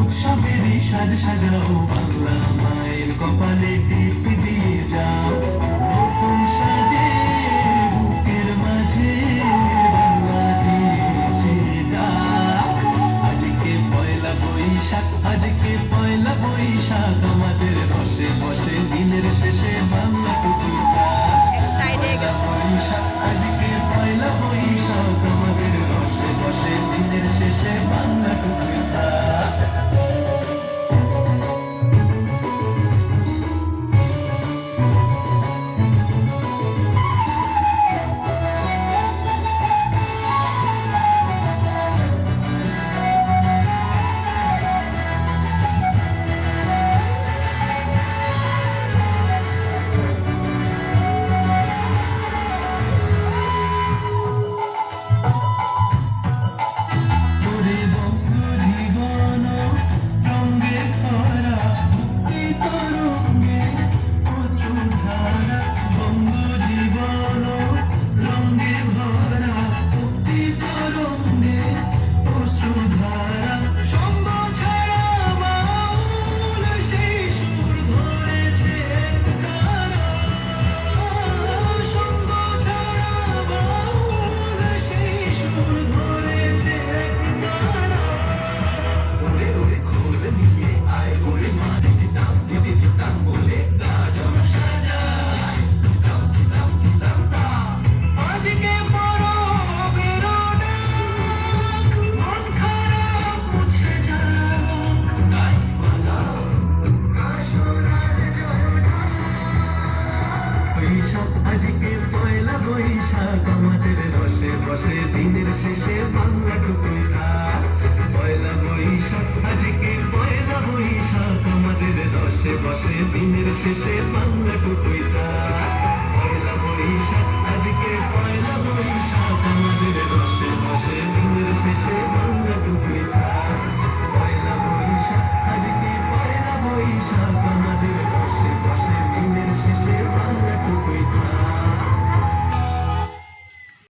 উৎসবেরই সাজ সাজাও, বাংলা মায়ের কপালে টিপ দিয়ে যাও। নতুন সাজে বুকের মাঝে বাংলা দিয়েছে ডাক। আজকে পয়লা বৈশাখ, আজকে পয়লা বৈশাখ, আমাদের রসে বসে দিনের শেষে বাংলা টুকুটা। পয়লা বৈশাখ, আজকে পয়লা বৈশাখ, আমাদের রসে বসে দিনের শেষে বাংলা টুকুটা। আজকে পয়লা বৈশাখ, আমাদের রসে বসে দিনের শেষে বাংলা টুকুটা। পয়লা বৈশাখ, আজকে পয়লা বৈশাখ, আমাদের রসে বসে দিনের শেষে বাংলা টুকুটা।